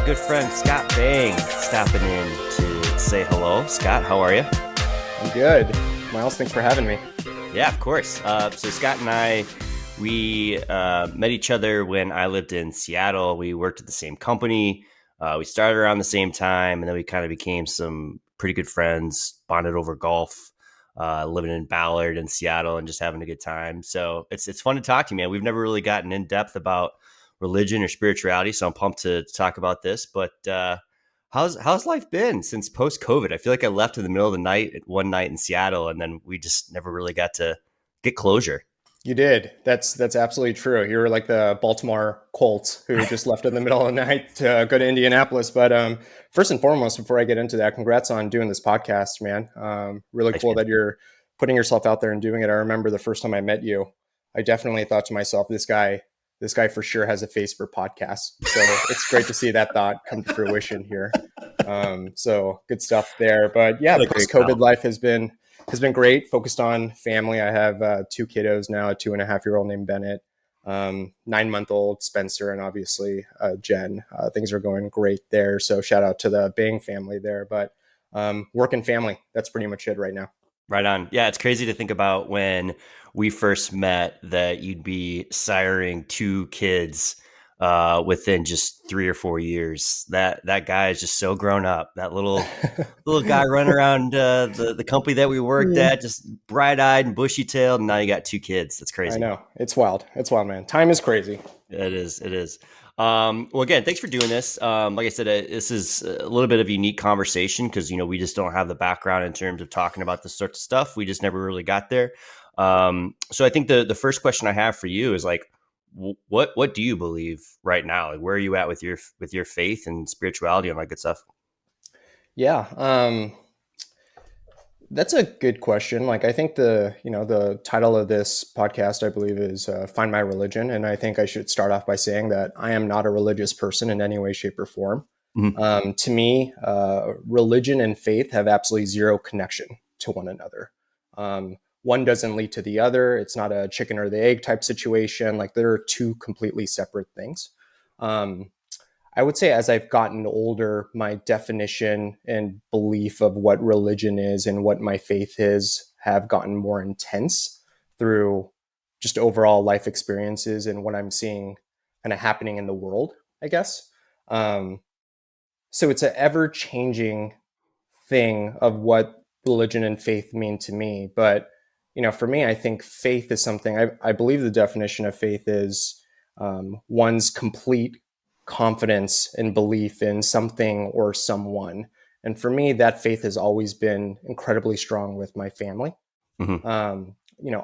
my good friend Scott Bang stopping in to say hello. Scott, how are you? I'm good. Miles, thanks for having me. Yeah, of course. So Scott and we met each other when I lived in Seattle. We worked at the same company. We started around the same time, and then we kind of became some pretty good friends, bonded over golf, living in Ballard and Seattle and just having a good time. So it's fun to talk to you, man. We've never really gotten in depth about religion or spirituality, so I'm pumped to talk about this. But how's life been since post COVID? I feel like I left in the middle of the night one night in Seattle, and then we just never really got to get closure. You did. That's absolutely true. You're like the Baltimore Colts who just left in the middle of the night to go to Indianapolis. But first and foremost, before I get into that, congrats on doing this podcast, man. Really Thanks, cool man. that you're putting yourself out there and doing it. I remember the first time I met you, I definitely thought to myself, this guy for sure has a face for podcasts. So it's great to see that thought come to fruition here. So good stuff there. But yeah, What a great post-COVID call. life has been great. Focused on family. I have two kiddos now, a 2.5-year-old named Bennett, 9-month-old Spencer, and obviously Jen. Things are going great there. So shout out to the Bang family there. But work and family, that's pretty much it right now. Right on. Yeah, it's crazy to think about when we first met that you'd be siring two kids within just 3 or 4 years. That guy is just so grown up. That little guy running around the company that we worked Yeah. at, just bright eyed and bushy tailed, and now you got two kids. That's I crazy. know. It's wild. It's wild, man. Time is crazy. It is. It is. Well, again, thanks for doing this. Like I said, this is a little bit of a unique conversation because we just don't have the background in terms of talking about this sort of stuff. We just never really got there. So I think the first question I have for you is like, what do you believe right now? Like, where are you at with your faith and spirituality and all that good stuff? Yeah. That's a good question. Like, I think the title of this podcast, I believe, is "Find My Religion," and I think I should start off by saying that I am not a religious person in any way, shape, or form. Mhm. To me, religion and faith have absolutely zero connection to one another. One doesn't lead to the other. It's not a chicken or the egg type situation. Like, there are two completely separate things. Um, I would say as I've gotten older, my definition and belief of what religion is and what my faith is have gotten more intense through just overall life experiences and what I'm seeing kind of happening in the world, I guess. Um, so it's an ever changing thing of what religion and faith mean to me. But, for me, I think faith is something, I believe the definition of faith is one's complete confidence and belief in something or someone. And for me, that faith has always been incredibly strong with my family. Mhm.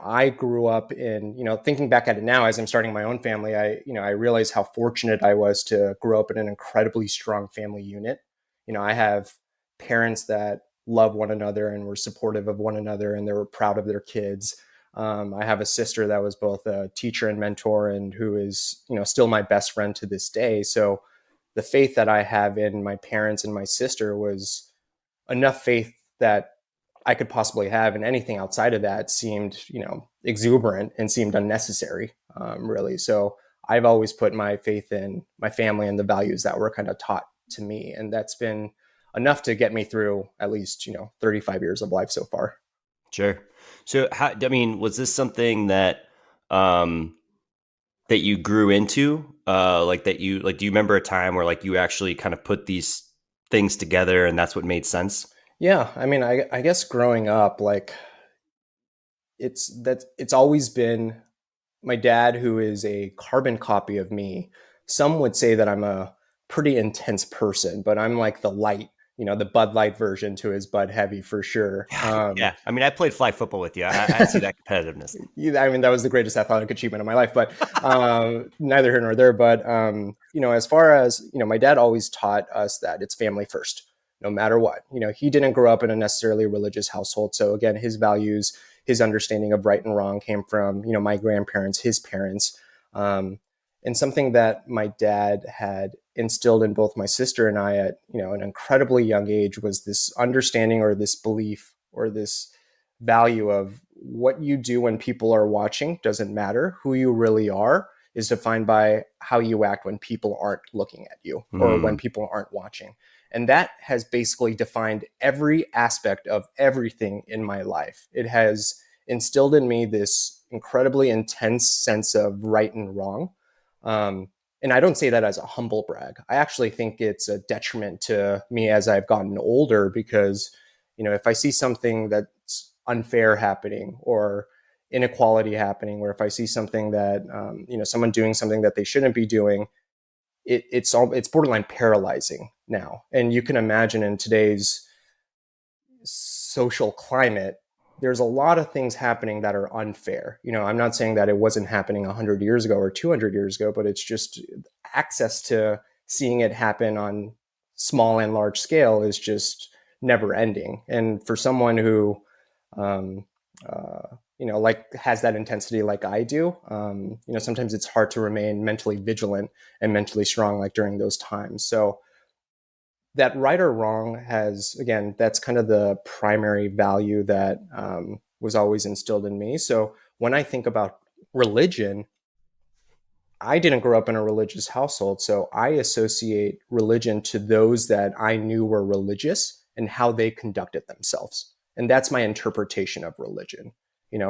I grew up in, thinking back at it now as I'm starting my own family, I realize how fortunate I was to grow up in an incredibly strong family unit. I have parents that love one another and were supportive of one another and they were proud of their kids. I have a sister that was both a teacher and mentor and who is, still my best friend to this day. So the faith that I have in my parents and my sister was enough faith that I could possibly have, and anything outside of that seemed, exuberant and seemed unnecessary, really. So I've always put my faith in my family and the values that were kind of taught to me, and that's been enough to get me through at least 35 years of life so far. Sure. So, was this something um, that you grew into? Like that you like? Do you remember a time where like you actually kind of put these things together, and that's what made sense? Yeah, I mean, I guess growing up, like it's always been my dad, who is a carbon copy of me. Some would say that I'm a pretty intense person, but I'm like the light, the Bud Light version to his Bud Heavy for sure. Yeah. I mean, I played flag football with you. I see that competitiveness. Yeah, I mean, that was the greatest athletic achievement of my life, but neither here nor there. But, as far as, my dad always taught us that it's family first, no matter what. He didn't grow up in a necessarily religious household. So again, his values, his understanding of right and wrong came from, my grandparents, his parents. And something that my dad had instilled in both my sister and I at, an incredibly young age was this understanding or this belief or this value of what you do when people are watching doesn't matter. Who you really are is defined by how you act when people aren't looking at you or when Mm, people aren't watching. And that has basically defined every aspect of everything in my life. It has instilled in me this incredibly intense sense of right and wrong. Um, and I don't say that as a humble brag. I actually think it's a detriment to me as I've gotten older because, if I see something that's unfair happening or inequality happening, or if I see something that, someone doing something that they shouldn't be doing, it's borderline paralyzing now. And you can imagine in today's social climate, there's a lot of things happening that are unfair. I'm not saying that it wasn't happening 100 years ago or 200 years ago, but it's just access to seeing it happen on small and large scale is just never ending. And for someone who, um, like has that intensity like I do, sometimes it's hard to remain mentally vigilant and mentally strong like during those times. So that right or wrong has, again, that's kind of the primary value that was always instilled in me. So when I think about religion, I didn't grow up in a religious household, so I associate religion to those that I knew were religious and how they conducted themselves, and that's my interpretation of religion.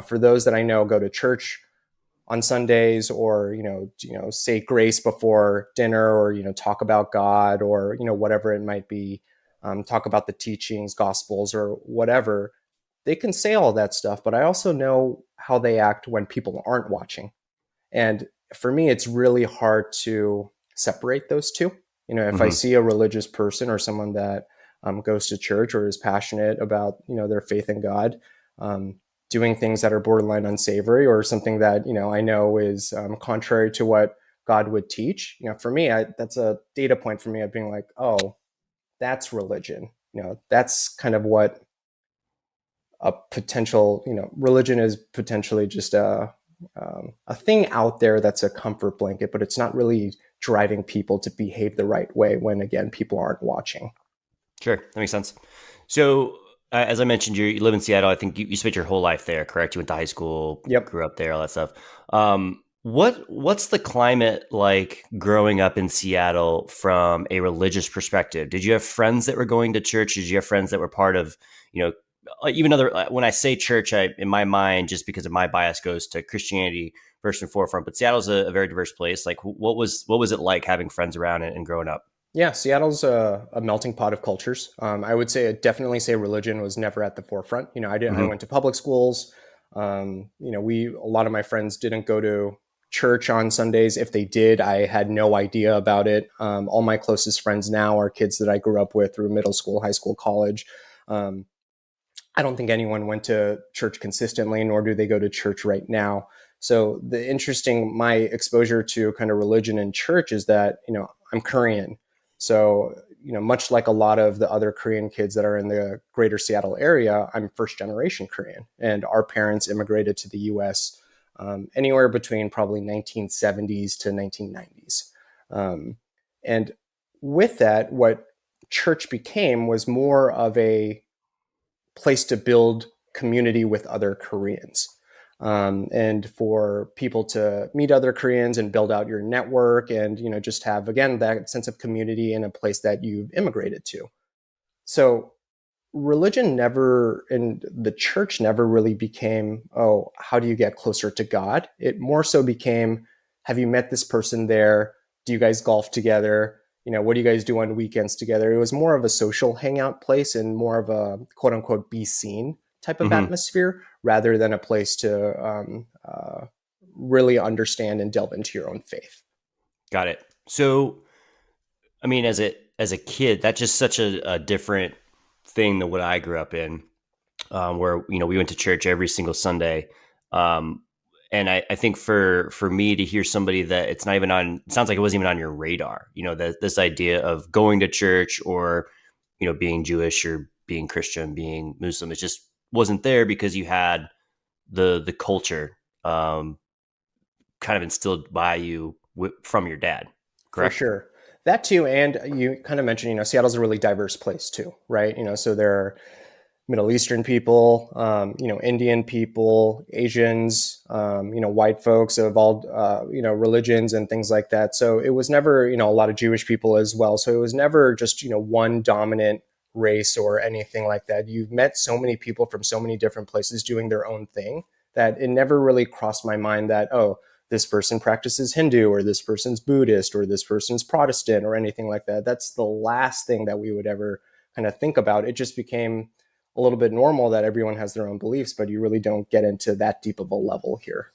For those that I know go to church on Sundays, or say grace before dinner, or talk about God, or whatever it might be, talk about the teachings, gospels, or whatever. They can say all that stuff, but I also know how they act when people aren't watching. And for me, it's really hard to separate those two. If I hmm see a religious person or someone that goes to church or is passionate about their faith in God, um, doing things that are borderline unsavory or something that I know is contrary to what God would teach. For me, that's a data point for me of being like, oh, that's religion. That's kind of what a potential, religion is potentially just a thing out there that's a comfort blanket, but it's not really driving people to behave the right way when, again, people aren't watching. Sure, that makes sense. So, as I mentioned, you live in Seattle. I think you spent your whole life there, correct? You went to high school, Yep. grew up there, all that stuff. What's the climate like growing up in Seattle from a religious perspective? Did you have friends that were going to church? Did you have friends that were part of, you know, even other? When I say church, in my mind, just because of my bias, goes to Christianity first and forefront. But Seattle's a very diverse place. Like, what was it like having friends around and growing up? Yeah, Seattle's a melting pot of cultures. I would say, definitely say religion was never at the forefront. I hmm went to public schools. A lot of my friends didn't go to church on Sundays. If they did, I had no idea about it. All my closest friends now are kids that I grew up with through middle school, high school, college. Um, I don't think anyone went to church consistently, nor do they go to church right now. So my exposure to kind of religion and church is that, I'm Korean. So, much like a lot of the other Korean kids that are in the greater Seattle area, I'm first generation Korean. And our parents immigrated to the US anywhere between probably 1970s to 1990s. Um, and with that, what church became was more of a place to build community with other Koreans. And for people to meet other Koreans and build out your network, and just have, again, that sense of community in a place that you've immigrated to. So religion never, and the church never really became, oh, how do you get closer to God? It more so became, have you met this person there? Do you guys golf together? What do you guys do on weekends together? It was more of a social hangout place and more of a quote unquote be seen type of hmm atmosphere, rather than a place to really understand and delve into your own faith. Got it. So, I mean, as a kid, that's just such a different thing than what I grew up in, where we went to church every single Sunday. Um, and I think for me to hear somebody that it's not even on, it sounds like it wasn't even on your radar. That this idea of going to church, or being Jewish or being Christian, being Muslim, it just wasn't there because you had the culture kind of instilled by you from your dad. For Correct. sure. That too. And you kind of mentioned, Seattle's a really diverse place too, right? So there are Middle Eastern people, Indian people, Asians, white folks of all, religions and things like that. So it was never, a lot of Jewish people as well. So it was never just, one dominant race or anything like that. You've met so many people from so many different places doing their own thing that it never really crossed my mind that, oh, this person practices Hindu or this person's Buddhist or this person's Protestant or anything like that. That's the last thing that we would ever kind of think about. It just became a little bit normal that everyone has their own beliefs, but you really don't get into that deep of a level here.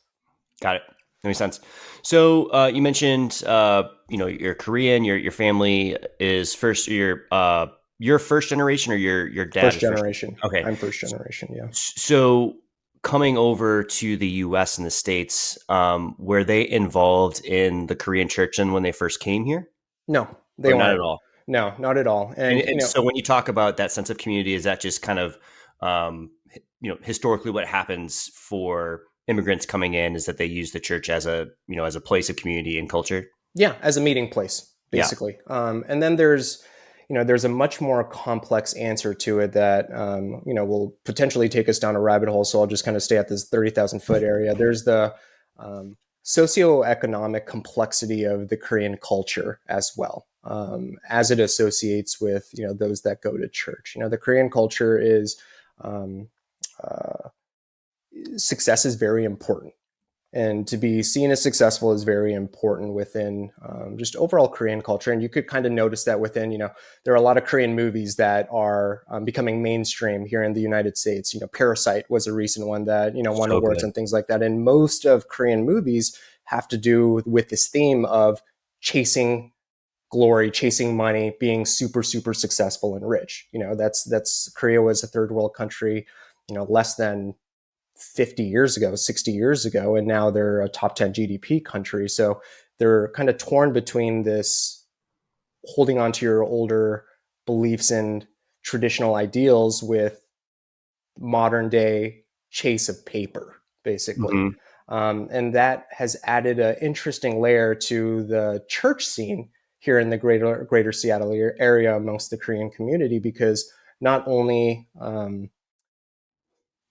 Got it. That makes sense. So you mentioned, you're Korean. Your family is first. Your first generation, or your dad First is first. generation. Okay. I'm first generation. Yeah. So coming over to the U.S. and the States, were they involved in the Korean church and when they first came here, No, they or not weren't. at all? No, not at all. And, And so when you talk about that sense of community, is that just kind of, historically what happens for immigrants coming in is that they use the church as a place of community and culture? yeah, as a meeting place, Yeah. basically. And then there's a much more complex answer to it that, will potentially take us down a rabbit hole. So I'll just kind of stay at this 30,000 foot area. There's the socioeconomic complexity of the Korean culture as well, as it associates with, those that go to church. The Korean culture is, um, uh, success is very important, and to be seen as successful is very important within, just overall Korean culture. And you could kind of notice that within, there are a lot of Korean movies that are, becoming mainstream here in the United States. Parasite was a recent one that, won So awards good. and things like that. And most of Korean movies have to do with this theme of chasing glory, chasing money, being super, super successful and rich. That's Korea was a third world country, less than 50 years ago, 60 years ago, and now they're a top 10 GDP country. So they're kind of torn between this holding on to your older beliefs and traditional ideals with modern day chase of paper, basically. Hmm. And that has added an interesting layer to the church scene here in the greater Seattle area amongst the Korean community, because not only,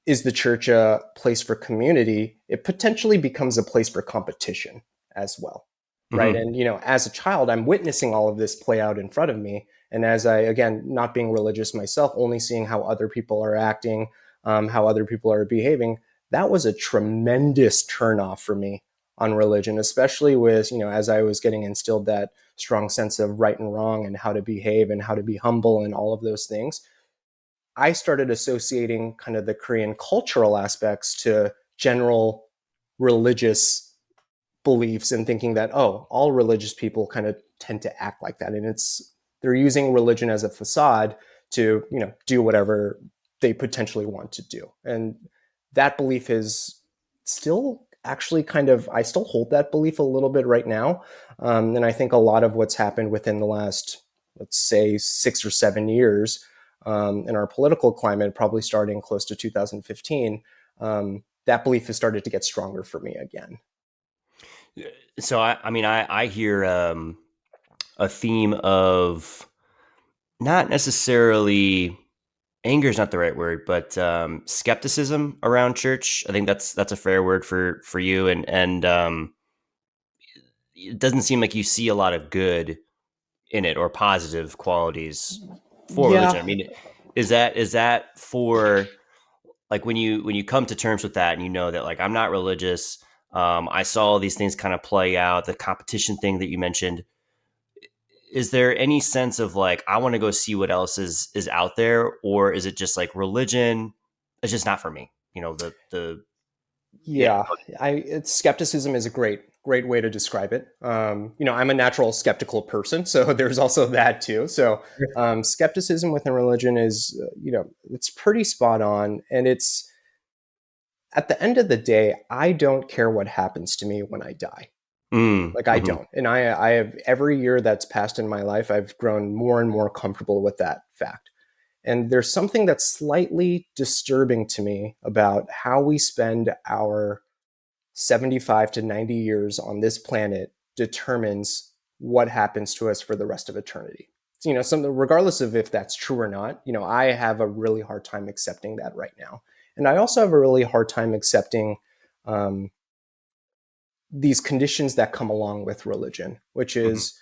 is the church a place for community, it potentially becomes a place for competition as well. Right. Hmm. And, as a child, I'm witnessing all of this play out in front of me. And as I, again, not being religious myself, only seeing how other people are acting, how other people are behaving, that was a tremendous turnoff for me on religion, especially with, as I was getting instilled that strong sense of right and wrong and how to behave and how to be humble and all of those things. I started associating kind of the Korean cultural aspects to general religious beliefs and thinking that, oh, all religious people kind of tend to act like that. And they're using religion as a facade to, do whatever they potentially want to do. And that belief is still actually I still hold that belief a little bit right now. And I think a lot of what's happened within the last, let's say, 6 or 7 years, in our political climate, probably starting close to 2015, that belief has started to get stronger for me again. So I hear a theme of not necessarily anger is not the right word, but skepticism around church. I think that's a fair word for you, and it doesn't seem like you see a lot of good in it or positive qualities for religion. Yeah, I mean, is that for, like, when you come to terms with that and you know that, like, I'm not religious. I saw all these things kind of play out, the competition thing that you mentioned. Is there any sense of, like, I want to go see what else is out there, or is it just like religion? It's just not for me. The yeah. yeah. Skepticism is a great way to describe it. I'm a natural skeptical person, so there's also that too. So, skepticism within religion is, it's pretty spot on, and it's at the end of the day, I don't care what happens to me when I die. Mm, Like I hmm. don't. And I have every year that's passed in my life, I've grown more and more comfortable with that fact. And there's something that's slightly disturbing to me about how we spend our 75 to 90 years on this planet determines what happens to us for the rest of eternity. regardless of if that's true or not, I have a really hard time accepting that right now. And I also have a really hard time accepting um, these conditions that come along with religion, which Mhm. is,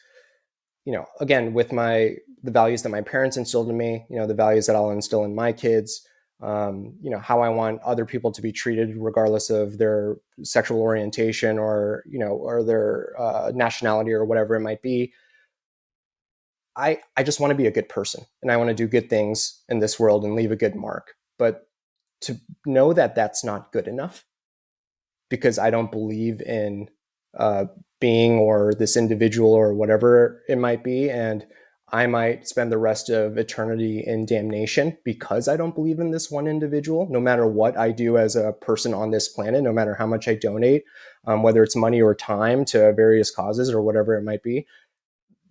again, with the values that my parents instilled in me, the values that I'll instill in my kids, how I want other people to be treated regardless of their sexual orientation or their nationality or whatever it might be. I just want to be a good person and I want to do good things in this world and leave a good mark. But to know that that's not good enough because I don't believe in uh, being or this individual or whatever it might be. And I might spend the rest of eternity in damnation because I don't believe in this one individual, no matter what I do as a person on this planet, no matter how much I donate, whether it's money or time to various causes or whatever it might be.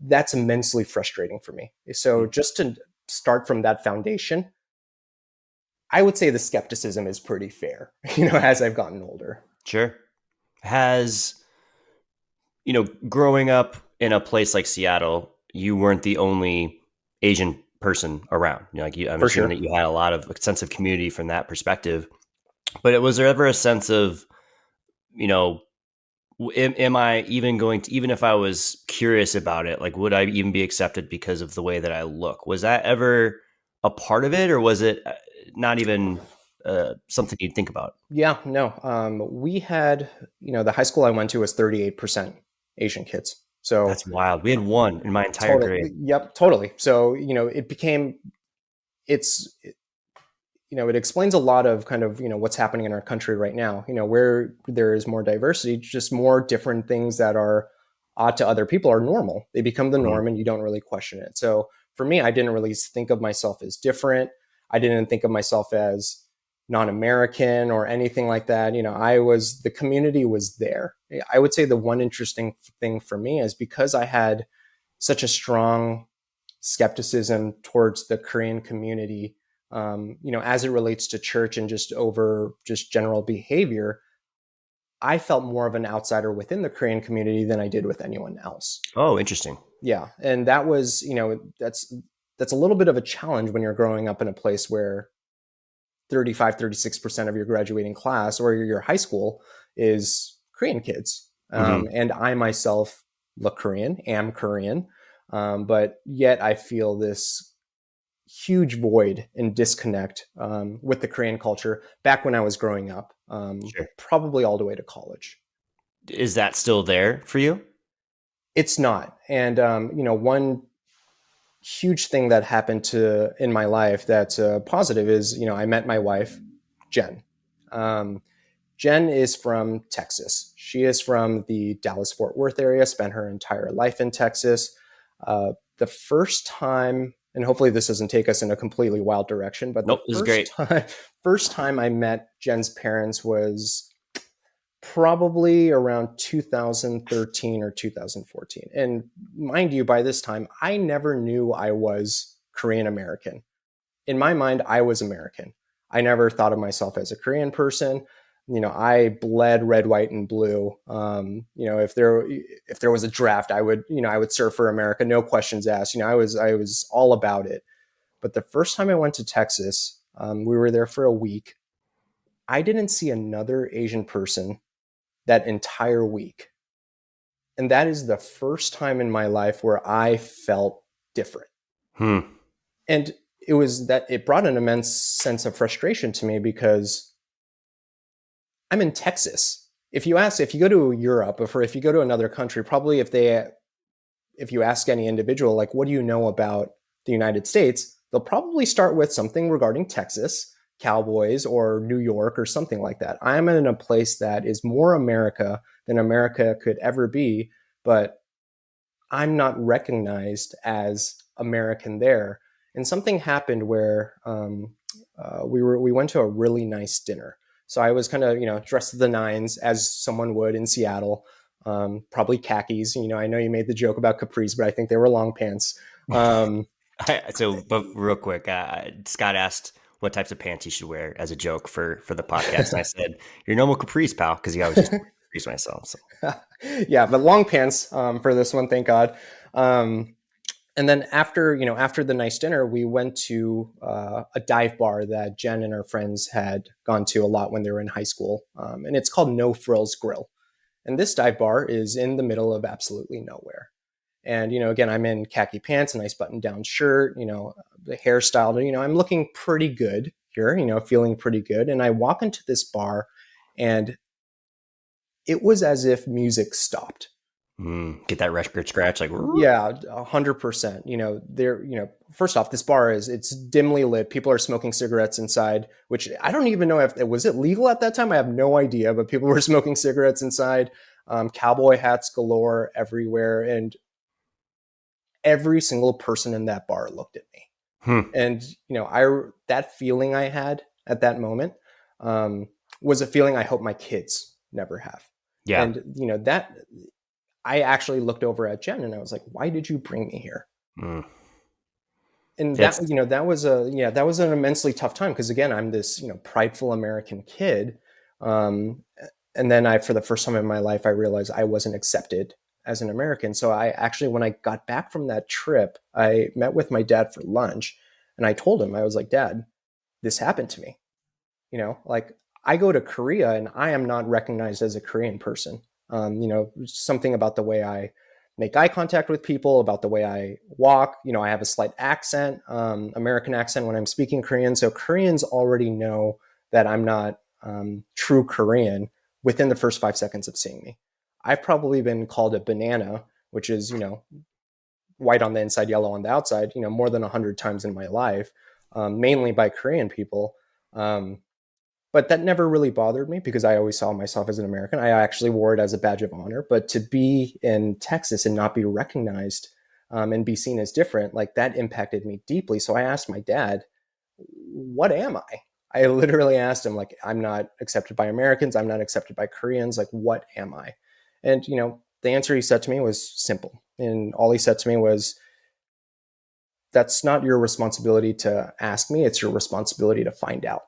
That's immensely frustrating for me. So just to start from that foundation, I would say the skepticism is pretty fair, as I've gotten older. Sure. Has, growing up in a place like Seattle, you weren't the only Asian person around. I'm For assuming sure. that you had a lot of a sense of community from that perspective. But was there ever a sense of, you know, am I even going to, even if I was curious about it, like, would I even be accepted because of the way that I look? Was that ever a part of it, or was it not even something you'd think about? Yeah, no. We had, the high school I went to was 38% Asian kids. So That's wild. We had one in my entire grade. totally, yep, totally. So, it's, it explains a lot of kind of, what's happening in our country right now, where there is more diversity, just more different things that are odd to other people are normal. They become the Mhm. norm and you don't really question it. So for me, I didn't really think of myself as different. I didn't think of myself as non-American or anything like that. The community was there. I would say the one interesting thing for me is because I had such a strong skepticism towards the Korean community, as it relates to church and just general behavior. I felt more of an outsider within the Korean community than I did with anyone else. Oh, interesting. Yeah, and that was, that's a little bit of a challenge when you're growing up in a place where 35, 36% of your graduating class or your high school is Korean kids. Hmm. And I myself look Korean, am Korean, but yet I feel this huge void and disconnect with the Korean culture back when I was growing up, Sure. probably all the way to college. Is that still there for you? It's not. And, one huge thing that happened in my life that's positive is, I met my wife, Jen. Um, Jen is from Texas. She is from the Dallas Fort Worth area, spent her entire life in Texas. The first time, and hopefully this doesn't take us in a completely wild direction, but the Nope. This is great. first time I met Jen's parents was probably around 2013 or 2014. And mind you, by this time, I never knew I was Korean American. In my mind, I was American. I never thought of myself as a Korean person. I bled red, white, and blue. If there was a draft, I would serve for America, no questions asked. I was all about it. But the first time I went to Texas, we were there for a week. I didn't see another Asian person that entire week. And that is the first time in my life where I felt different. Hmm. And it brought an immense sense of frustration to me because I'm in Texas. If you go to Europe or if you go to another country, probably if you ask any individual, like, what do you know about the United States? They'll probably start with something regarding Texas, Cowboys, or New York, or something like that. I'm in a place that is more America than America could ever be, but I'm not recognized as American there. And something happened where we went to a really nice dinner. So I was kind of dressed to the nines as someone would in Seattle, probably khakis. I know you made the joke about capris, but I think they were long pants. Um, But real quick, Scott asked what types of pants he should wear as a joke for the podcast, and I said, "Your normal capris, pal," because I was just capris myself. So yeah, but long pants for this one, thank God. Um, And then after the nice dinner, we went to a dive bar that Jen and her friends had gone to a lot when they were in high school, and it's called No Frills Grill. And this dive bar is in the middle of absolutely nowhere. And again, I'm in khaki pants, a nice button-down shirt, the hairstyle. I'm looking pretty good here, feeling pretty good. And I walk into this bar, and it was as if music stopped. Get that record scratch, like, Yeah, 100%. There. First off, this bar it's dimly lit. People are smoking cigarettes inside, which I don't even know if it was legal at that time. I have no idea, but people were smoking cigarettes inside. Cowboy hats galore everywhere, and every single person in that bar looked at me. hmm. And I that feeling I had at that moment um, was a feeling I hope my kids never have. Yeah. And that I actually looked over at Jen and I was like, "Why did you bring me here?" Mm. And That's that was an immensely tough time because again, I'm this prideful American kid, um, and then for the first time in my life, I realized I wasn't accepted as an American. So I actually, when I got back from that trip, I met with my dad for lunch, and I told him, I was like, "Dad, this happened to me. Like I go to Korea and I am not recognized as a Korean person. Something about the way I make eye contact with people, about the way I walk. I have a slight accent, American accent when I'm speaking Korean. So Koreans already know that I'm not true Korean within the first 5 seconds of seeing me. I've probably been called a banana, which is, white on the inside, yellow on the outside, more than 100 times in my life, mainly by Korean people. Um, but that never really bothered me because I always saw myself as an American. I actually wore it as a badge of honor. But to be in Texas and not be recognized and be seen as different, like that impacted me deeply. So I asked my dad, "What am I?" I literally asked him, like, "I'm not accepted by Americans. I'm not accepted by Koreans. Like, what am I?" And the answer he said to me was simple, and all he said to me was, "That's not your responsibility to ask me. It's your responsibility to find out.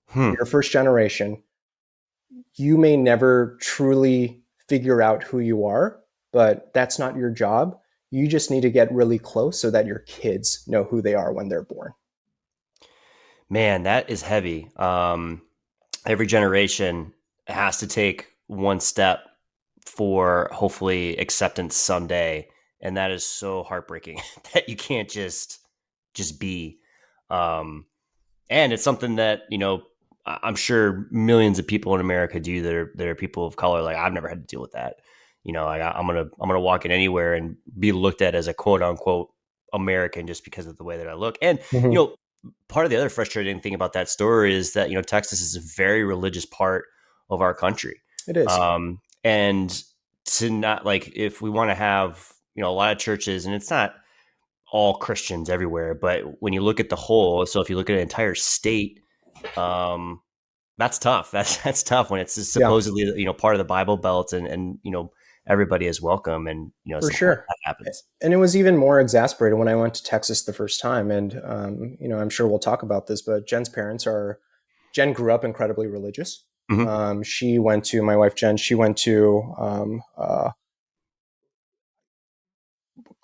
hmm. You're first generation. You may never truly figure out who you are, but that's not your job. You just need to get really close so that your kids know who they are when they're born." Man, that is heavy. Every generation has to take one step for hopefully acceptance someday, and that is so heartbreaking that you can't just be. Um, and it's something that I'm sure millions of people in America do that are people of color. Like I've never had to deal with that. I'm gonna walk in anywhere and be looked at as a quote unquote American just because of the way that I look. And you Mm-hmm. know, part of the other frustrating thing about that story is that Texas is a very religious part of our country, It is. and to not like if we want to have a lot of churches, and it's not all Christians everywhere, but when you look at the whole, so if you look at an entire state, um, that's tough. That's tough when it's Yeah, supposedly part of the Bible Belt, and everybody is welcome, and for something like sure. that happens. And it was even more exasperated when I went to Texas the first time. And, I'm sure we'll talk about this, but Jen grew up incredibly religious. Hmm. My wife Jen, she went to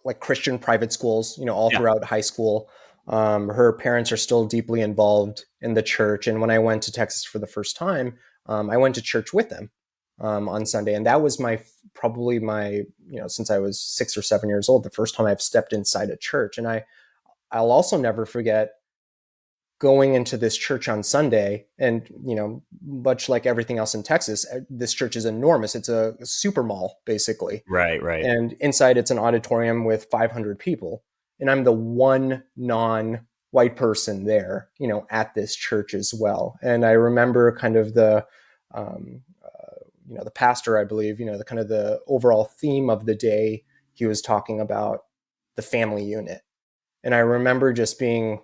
like Christian private schools, all Yeah. throughout high school. Her parents are still deeply involved in the church. And when I went to Texas for the first time, I went to church with them on Sunday. And that was probably my, since I was 6 or 7 years old, the first time I've stepped inside a church. And I'll also never forget going into this church on Sunday. And, much like everything else in Texas, this church is enormous. It's a super mall, basically, Right. Right. and inside it's an auditorium with 500 people, and I'm the one non-white person there, at this church as well. And I remember kind of the pastor, I believe, the kind of the overall theme of the day, he was talking about the family unit, and I remember just being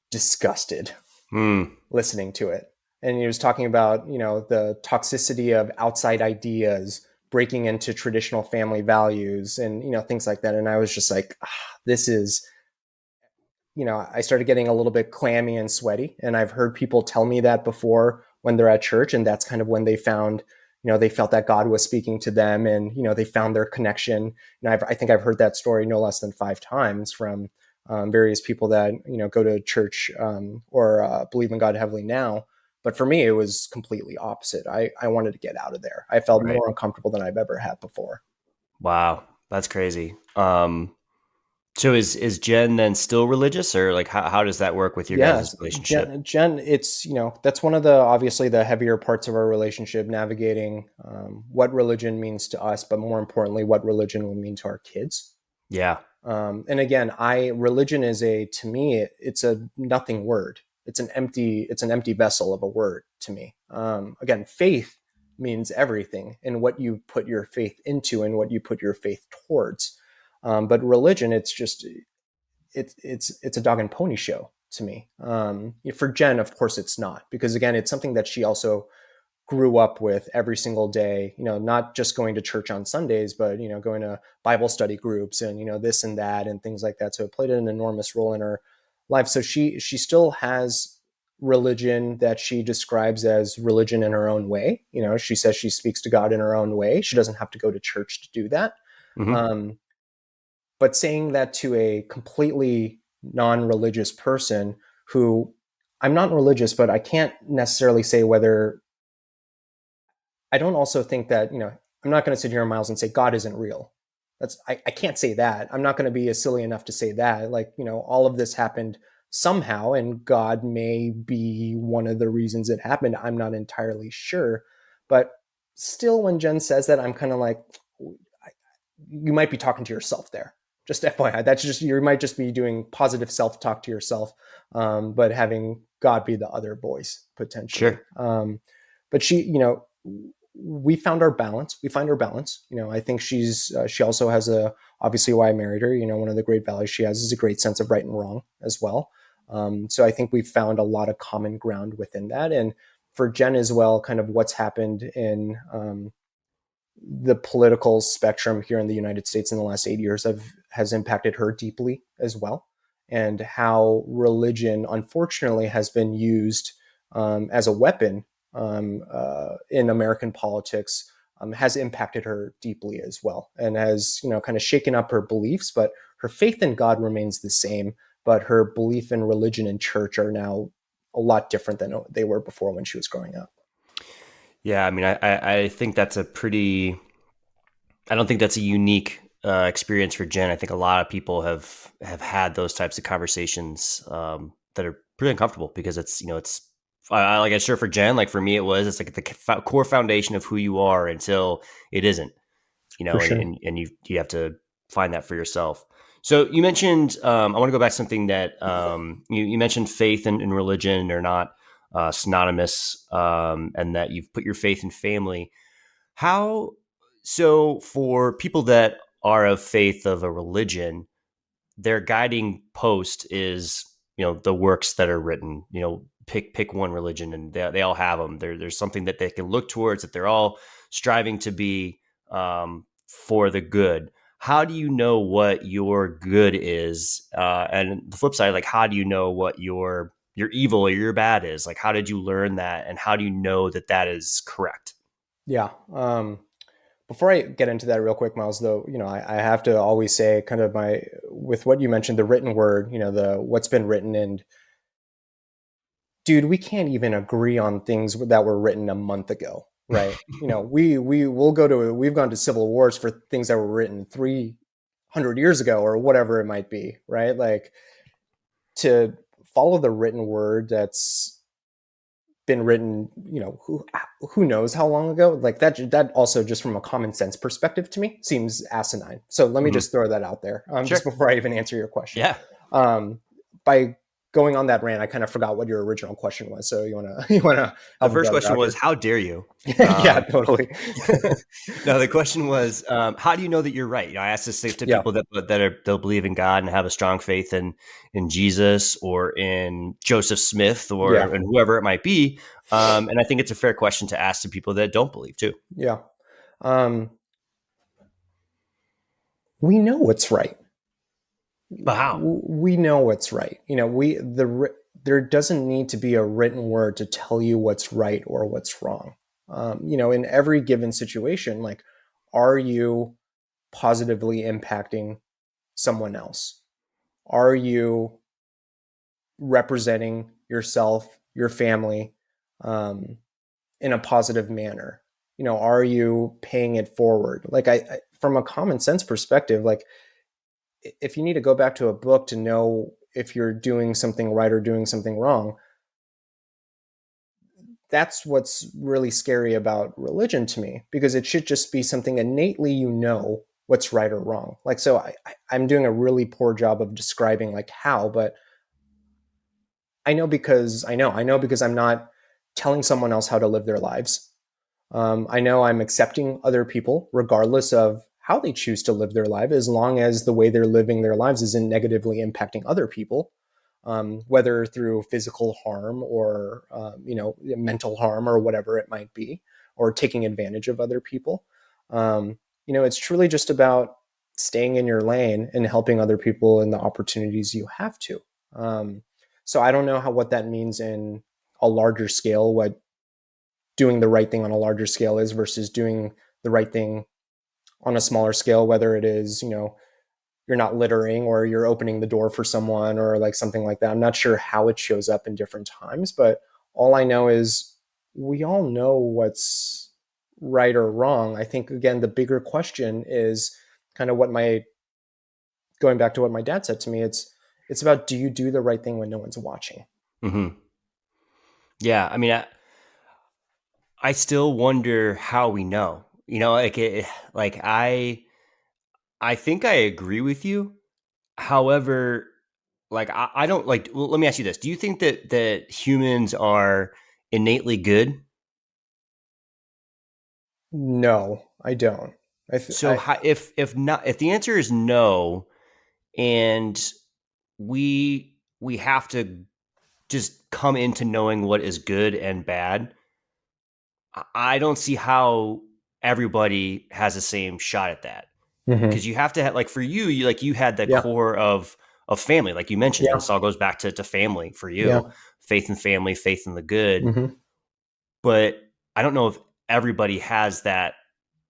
disgusted Hmm. listening to it. And he was talking about, the toxicity of outside ideas breaking into traditional family values and, things like that. And I was just like, this is, I started getting a little bit clammy and sweaty. And I've heard people tell me that before when they're at church. And that's kind of when they found, they felt that God was speaking to them, and they found their connection. I think I've heard that story no less than 5 times from various people that go to church or believe in God heavily now. But for me, it was completely opposite. I wanted to get out of there. I felt Right. more uncomfortable than I've ever had before. Wow, that's crazy. So is Jen then still religious, or like how does that work with your guys' Yes, relationship? Jen, it's, that's one of the obviously the heavier parts of our relationship, navigating what religion means to us, but more importantly, what religion will mean to our kids. Yeah. And again, religion is to me, it's a nothing word. It's an empty vessel of a word to me. Again, faith means everything, and what you put your faith into and what you put your faith towards. But religion, it's a dog and pony show to me. For Jen, of course, it's not, because again, it's something that she also grew up with every single day. Not just going to church on Sundays, but going to Bible study groups and this and that and things like that. So it played an enormous role in her life. So she still has religion that she describes as religion in her own way. She says she speaks to God in her own way. She doesn't have to go to church to do that. Hmm. Um, but saying that to a completely non-religious person who, I'm not religious, but I can't necessarily say whether, I don't also think that, I'm not going to sit here, Miles, and say God isn't real. I can't say that. I'm not going to be as silly enough to say that. Like, all of this happened somehow, and God may be one of the reasons it happened. I'm not entirely sure. But still, when Jen says that, I'm kind of like, you might be talking to yourself there. Just FYI, you might just be doing positive self talk to yourself, but having God be the other voice potentially. Sure. But we found our balance. We find our balance. I think she also has obviously why I married her. One of the great values she has is a great sense of right and wrong as well. So I think we've found a lot of common ground within that. And for Jen as well, kind of what's happened in the political spectrum here in the United States in the last 8 years has impacted her deeply as well, and how religion, unfortunately, has been used as a weapon in American politics, has impacted her deeply as well, and has kind of shaken up her beliefs. But her faith in God remains the same, but her belief in religion and church are now a lot different than they were before when she was growing up. Yeah. I mean, I think that's a pretty. I don't think that's a unique experience for Jen. I think a lot of people have had those types of conversations that are pretty uncomfortable because it's like I'm sure for Jen, like for me, it's like the core foundation of who you are until it isn't. For And, sure. you have to find that for yourself. So you mentioned, I want to go back to something that you mentioned faith and religion are not synonymous, and that you've put your faith in family. How so for people that are of faith of a religion, their guiding post is the works that are written. Pick one religion, and they all have them. There's something that they can look towards, that they're all striving to be for the good. How do you know what your good is? And the flip side, like how do you know what your evil or your bad is? Like how did you learn that, and how do you know that that is correct? Yeah. Before I get into that real quick, Miles, though, I have to always say kind of with what you mentioned, the written word, the what's been written. And dude, we can't even agree on things that were written a month ago. Right. We've gone to civil wars for things that were written 300 years ago or whatever it might be. Right. Like, to follow the written word that's been written, who knows how long ago, like that also, just from a common sense perspective, to me seems asinine. So let me Hmm. just throw that out there, just Sure. before I even answer your question. Yeah. um, by going on that rant, I kind of forgot what your original question was, so you want to you want to The help a first brother question out was, here. how dare you? Yeah, Um, totally. no, the question was, how do you know that you're right? I asked this to Yeah, people they'll believe in God and have a strong faith in Jesus or in Joseph Smith yeah, or and whoever it might be. And I think it's a fair question to ask to people that don't believe too. yeah. um, we know what's right. But how? We know what's right. There doesn't need to be a written word to tell you what's right or what's wrong. In every given situation, like, are you positively impacting someone else? Are you representing yourself, your family, um, in a positive manner? Are you paying it forward? Like, from a common sense perspective, like, if you need to go back to a book to know if you're doing something right or doing something wrong, that's what's really scary about religion to me, because it should just be something innately what's right or wrong. Like, so I'm doing a really poor job of describing like how, but I know because I'm not telling someone else how to live their lives. I know I'm accepting other people regardless of how they choose to live their life, as long as the way they're living their lives isn't negatively impacting other people, whether through physical harm or mental harm or whatever it might be, or taking advantage of other people. It's truly just about staying in your lane and helping other people in the opportunities you have to. Um, so I don't know what that means in a larger scale, what doing the right thing on a larger scale is versus doing the right thing on a smaller scale, whether it is, you're not littering or you're opening the door for someone or like something like that. I'm not sure how it shows up in different times, but all I know is we all know what's right or wrong. I think, again, the bigger question is kind of going back to what my dad said to me. It's about, do you do the right thing when no one's watching? Hmm. Yeah, I mean, I still wonder how we know. Like I think I agree with you. However, like I don't like. Well, let me ask you this: do you think that humans are innately good? No, I don't. So if the answer is no, and we have to just come into knowing what is good and bad, I don't see how everybody has the same shot at that, mm-hmm. because you have to have, like, for you, you had the Yeah, core of family, like you mentioned. yeah, This all goes back to family for yeah. you, faith in family, faith in the good. Mm-hmm. But I don't know if everybody has that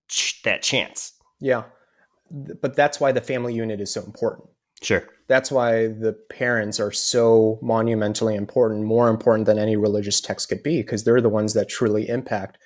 chance. Yeah. But that's why the family unit is so important. Sure. That's why the parents are so monumentally important, more important than any religious text could be, because they're the ones that truly impact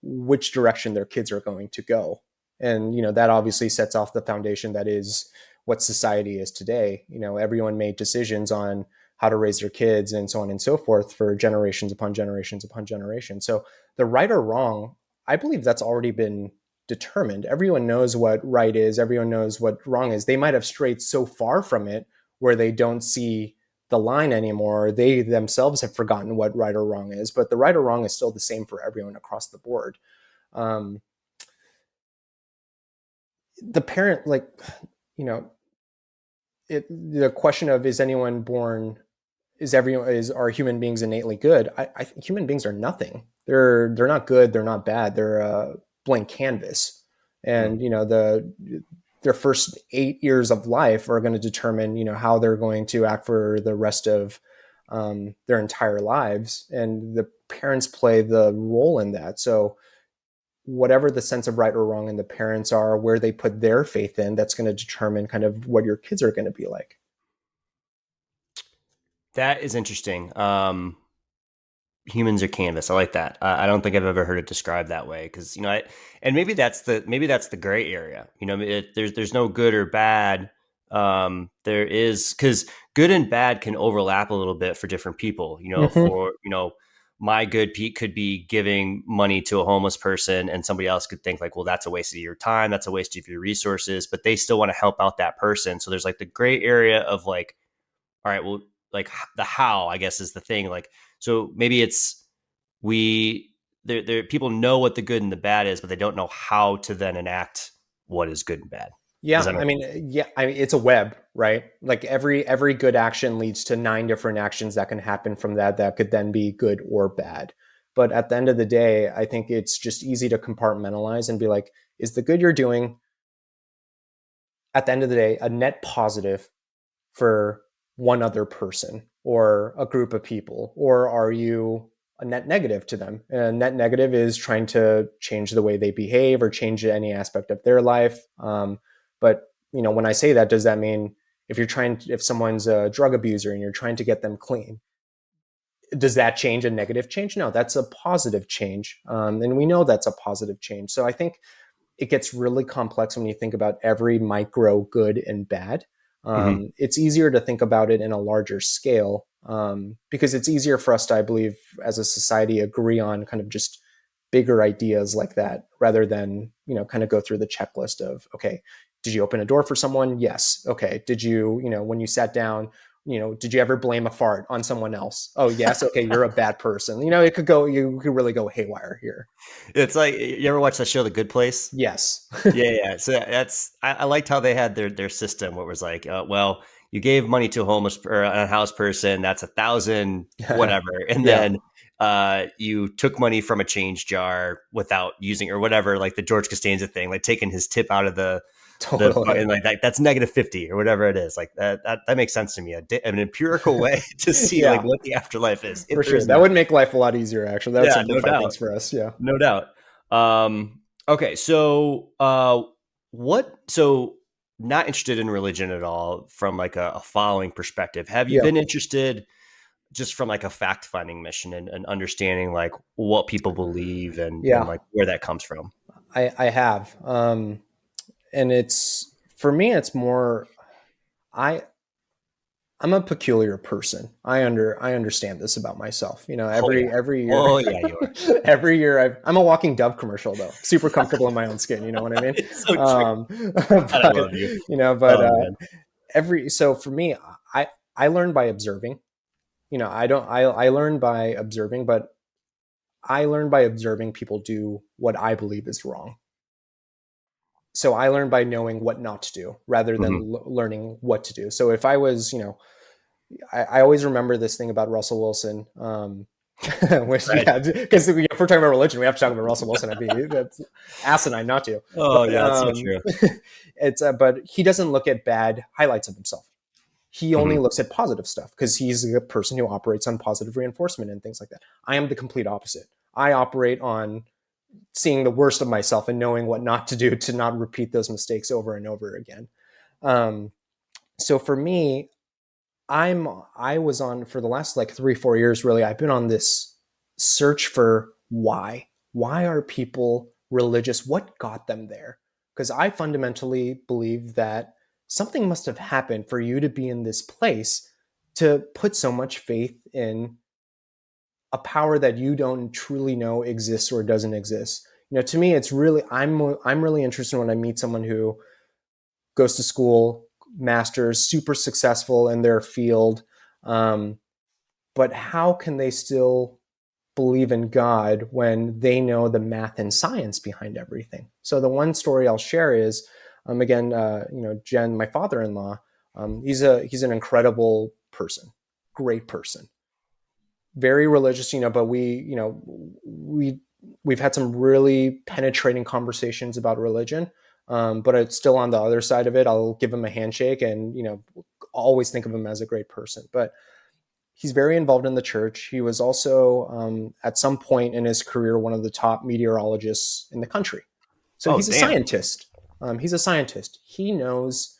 which direction their kids are going to go. And that obviously sets off the foundation that is what society is today. Everyone made decisions on how to raise their kids and so on and so forth for generations upon generations upon generations. So the right or wrong, I believe that's already been determined. Everyone knows what right is, everyone knows what wrong is. They might have strayed so far from it where they don't see the line anymore. They themselves have forgotten what right or wrong is, but the right or wrong is still the same for everyone across the board. um, the parent, like, you know the question of, is anyone born, is everyone, is are human beings innately good? I think human beings are nothing. They're not good, they're not bad, they're a blank canvas. Hmm. And their first 8 years of life are going to determine how they're going to act for the rest of their entire lives, and the parents play the role in that. So whatever the sense of right or wrong in the parents are, where they put their faith in, that's going to determine kind of what your kids are going to be like. That is interesting. Humans are canvas. I like that. I don't think I've ever heard it described that way, because and maybe that's the gray area. There's no good or bad. There is, because good and bad can overlap a little bit for different people. Mm-hmm. For my good Pete could be giving money to a homeless person, and somebody else could think like, well, that's a waste of your time, that's a waste of your resources, but they still want to help out that person. So there's like the gray area of like, all right, well, like the how, I guess, is the thing. Like, so maybe it's we there people know what the good and the bad is, but they don't know how to then enact what is good and bad. Does Yeah, that I make mean, yeah, I mean, it's a web, right? Like every good action leads to nine different actions that can happen from that could then be good or bad. But at the end of the day, I think it's just easy to compartmentalize and be like, is the good you're doing at the end of the day a net positive for one other person or a group of people, or are you a net negative to them. A net negative is trying to change the way they behave or change any aspect of their life. But when I say that, does that mean if someone's a drug abuser and you're trying to get them clean, does that change a negative change? No, that's a positive change. And we know that's a positive change. So I think it gets really complex when you think about every micro good and bad. Hmm. It's easier to think about it in a larger scale, because it's easier for us to, I believe, as a society, agree on kind of just bigger ideas like that rather than, kind of go through the checklist of, okay, did you open a door for someone? Yes. Okay. Did you, when you sat down, did you ever blame a fart on someone else? Oh, yes. Okay. You're a bad person. You could really go haywire here. It's like, you ever watch the show The Good Place? Yes. Yeah, yeah. So I liked how they had their system where it was like, well, you gave money to a homeless or a house person, that's 1,000 whatever, and Yeah, then you took money from a change jar without using or whatever, like the George Costanza thing, like taking his tip out of the totally. and like that's -50 or whatever it is. Like that makes sense to me. An empirical way to see like Yeah, what the afterlife is, if for there sure. is an That would afterlife. make life a lot easier, actually. That would Yeah, no simplify doubt. things for us. Yeah. No doubt. Okay, so not interested in religion at all from like a following perspective. Have you Yeah. been interested just from like a fact finding mission and understanding like what people believe and Yeah. like where that comes from? I have. And for me, it's more, I, I'm a peculiar person. I understand this about myself. Oh yeah. Every year, Oh yeah, you are. every year I'm a walking Dove commercial though. Super comfortable in my own skin. You know what I mean? It's so true. Um, God, I but love you. but Oh man. so for me, I I learn by observing. I don't. I learn by observing, but I learn by observing people do what I believe is wrong. So I learn by knowing what not to do rather than Hmm. learning what to do. So if I was, I always remember this thing about Russell Wilson. Which, Right. yeah, because if we're talking about religion, we have to talk about Russell Wilson. That's asinine not to. Oh But yeah, it's so true. but he doesn't look at bad highlights of himself. He only Hmm. looks at positive stuff because he's a person who operates on positive reinforcement and things like that. I am the complete opposite. I operate on seeing the worst of myself and knowing what not to do to not repeat those mistakes over and over again. Um, so for me, I was on for the last like 3 4 years. Really, I've been on this search for why. Why are people religious? What got them there? Because I fundamentally believe that something must have happened for you to be in this place to put so much faith in a power that you don't truly know exists or doesn't exist. To me, it's really I'm really interested when I meet someone who goes to school, masters, super successful in their field, um, but how can they still believe in God when they know the math and science behind everything? So the one story I'll share is, again, Jen, my father-in-law, he's an incredible person, great person, very religious, but we've had some really penetrating conversations about religion. But it's still on the other side of it. I'll give him a handshake and, always think of him as a great person. But he's very involved in the church. He was also, at some point in his career, one of the top meteorologists in the country. So Oh he's a damn. scientist. He's a scientist. He knows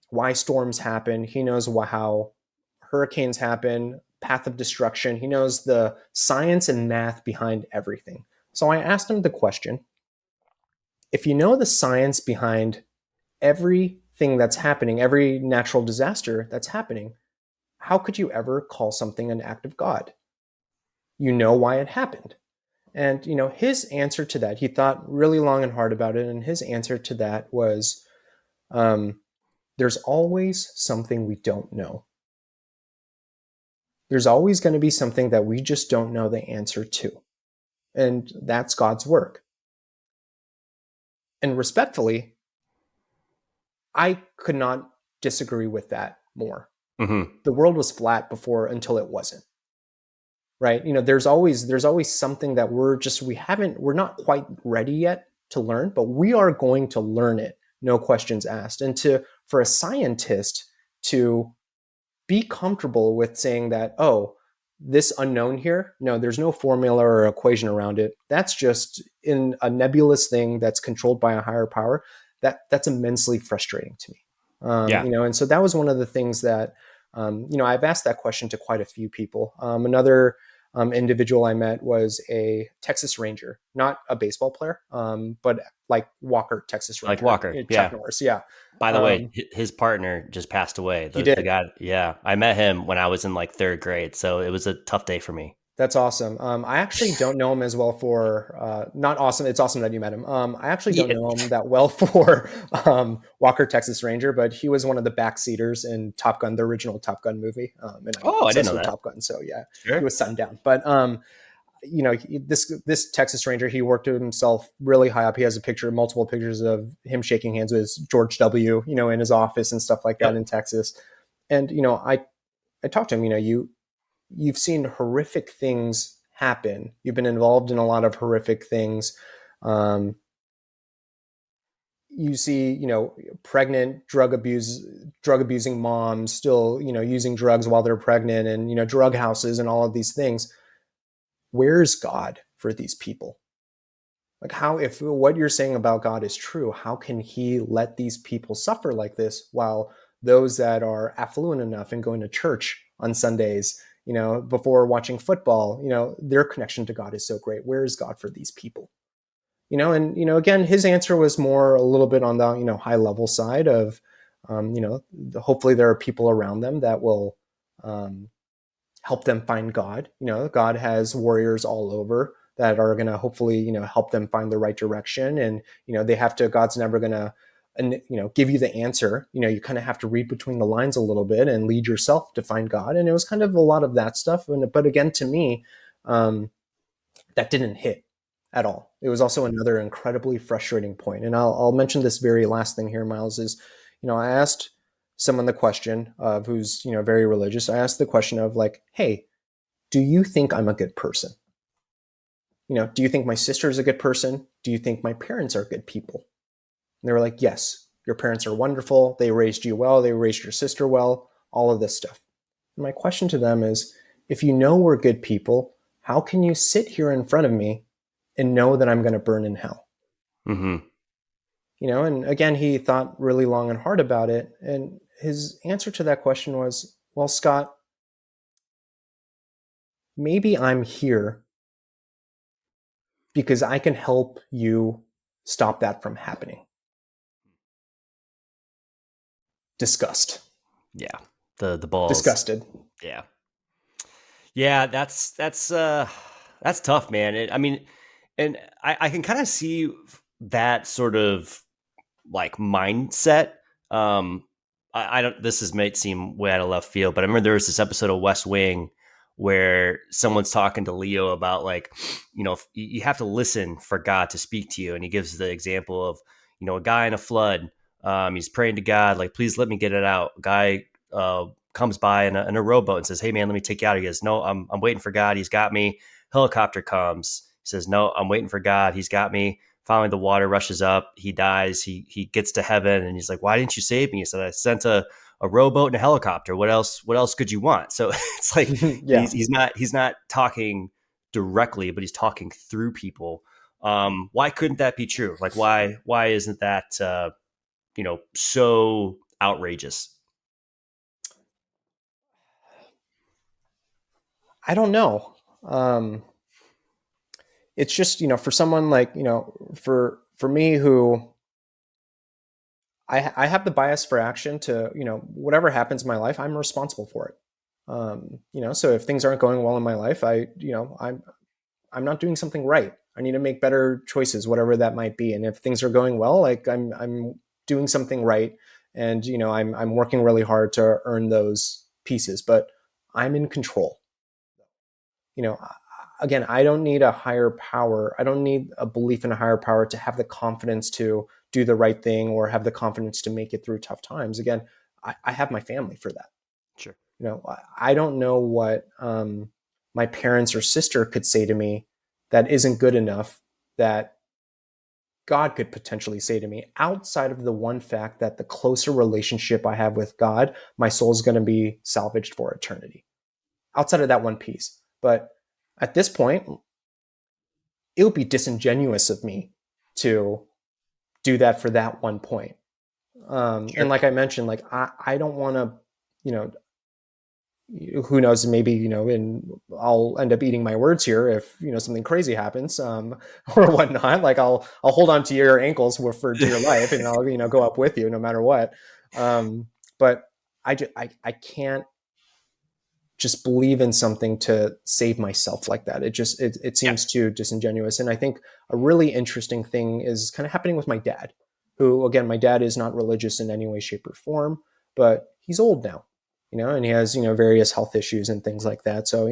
why storms happen. He knows how hurricanes happen, path of destruction. He knows the science and math behind everything. So I asked him the question: if you know the science behind everything that's happening, every natural disaster that's happening, how could you ever call something an act of God? You know why it happened. And his answer to that, he thought really long and hard about it, and his answer to that was, um, "There's always something we don't know. There's always going to be something that we just don't know the answer to, and that's God's work." And respectfully, I could not disagree with that more. Hmm. The world was flat before until it wasn't. Right? There's always something that we're not quite ready yet to learn, but we are going to learn it, no questions asked. And to for a scientist to be comfortable with saying that, oh, this unknown here, no, there's no formula or equation around it. That's just in a nebulous thing that's controlled by a higher power. That's immensely frustrating to me. Yeah. And so that was one of the things that, I've asked that question to quite a few people. Another individual I met was a Texas Ranger, not a baseball player, but like Walker, Texas Like Ranger, Walker. Chuck Yeah. Norris. Yeah. By the way, Um, his partner just passed away. he The did. guy, yeah, I met him when I was in like third grade, so it was a tough day for me. That's awesome. I actually don't know him as well for not awesome. It's awesome that you met him. I actually don't Yeah. know him that well for Walker Texas Ranger, but he was one of the backseaters in Top Gun, the original Top Gun movie, and I'm Oh, I didn't obsessed know with that. Top Gun. So yeah, he Sure. was Sundown. But this Texas Ranger, he worked himself really high up. He has multiple pictures of him shaking hands with George W. In his office and stuff like that Yep. in Texas. And I talked to him. You've seen horrific things happen. You've been involved in a lot of horrific things. Um, you see, pregnant drug abusing moms still, using drugs while they're pregnant, and drug houses and all of these things. Where's God for these people? Like, how, if what you're saying about God is true, how can He let these people suffer like this while those that are affluent enough and going to church on Sundays, before watching football, their connection to God is so great? Where is God for these people? And again, his answer was more a little bit on the high level side of, hopefully there are people around them that will um, help them find God. God has warriors all over that are going to hopefully, help them find the right direction. And, they have to, God's never going to, and give you the answer. You kind of have to read between the lines a little bit and lead yourself to find God. And it was kind of a lot of that stuff. But again, to me, that didn't hit at all. It was also another incredibly frustrating point. And I'll mention this very last thing here, Miles, is, I asked someone the question of who's, very religious. I asked the question of like, hey, do you think I'm a good person? Do you think my sister is a good person? Do you think my parents are good people? And they were like, yes, your parents are wonderful. They raised you well. They raised your sister well, all of this stuff. And my question to them is, if you know we're good people, how can you sit here in front of me and know that I'm going to burn in hell? Mm-hmm. And again, he thought really long and hard about it. And his answer to that question was, well, Scott, maybe I'm here because I can help you stop that from happening. Disgust. Yeah. The balls. Disgusted. Yeah. Yeah, that's tough, man. I mean, and I can kind of see that sort of like mindset. Um, I don't. This is might seem way out of left field, but I remember there was this episode of West Wing where someone's talking to Leo about like, you have to listen for God to speak to you, and he gives the example of a guy in a flood. He's praying to God, like, please let me get it out. A guy comes by in a rowboat and says, "Hey man, let me take you out." He goes, "No, I'm waiting for God. He's got me." Helicopter comes. He says, "No, I'm waiting for God. He's got me." Finally, the water rushes up. He dies. He gets to heaven, and he's like, "Why didn't you save me?" He said, "I sent a rowboat and a helicopter. What else? What else could you want?" So it's like Yeah. he's not talking directly, but he's talking through people. Why couldn't that be true? Like why isn't that so outrageous? I don't know. It's just, for someone like, for me who I have the bias for action to, whatever happens in my life, I'm responsible for it. So if things aren't going well in my life, I'm not doing something right. I need to make better choices, whatever that might be. And if things are going well, like I'm doing something right, and I'm working really hard to earn those pieces. But I'm in control. You know, Again, I don't need a higher power. I don't need a belief in a higher power to have the confidence to do the right thing or have the confidence to make it through tough times. Again, I have my family for that. Sure. I don't know what my parents or sister could say to me that isn't good enough that God could potentially say to me outside of the one fact that the closer relationship I have with God, my soul is going to be salvaged for eternity. outside of that one piece. But at this point, it would be disingenuous of me to do that for that one point. And Sure. like I mentioned, like I don't want to, you know, who knows, maybe, and I'll end up eating my words here if, something crazy happens, or whatnot. Like I'll hold on to your ankles for dear life, and I'll, go up with you no matter what. But I can't just believe in something to save myself like that. It Yeah. seems too disingenuous. And I think a really interesting thing is kind of happening with my dad, who, again, my dad is not religious in any way, shape, or form, but he's old now, and he has, various health issues and things like that. So,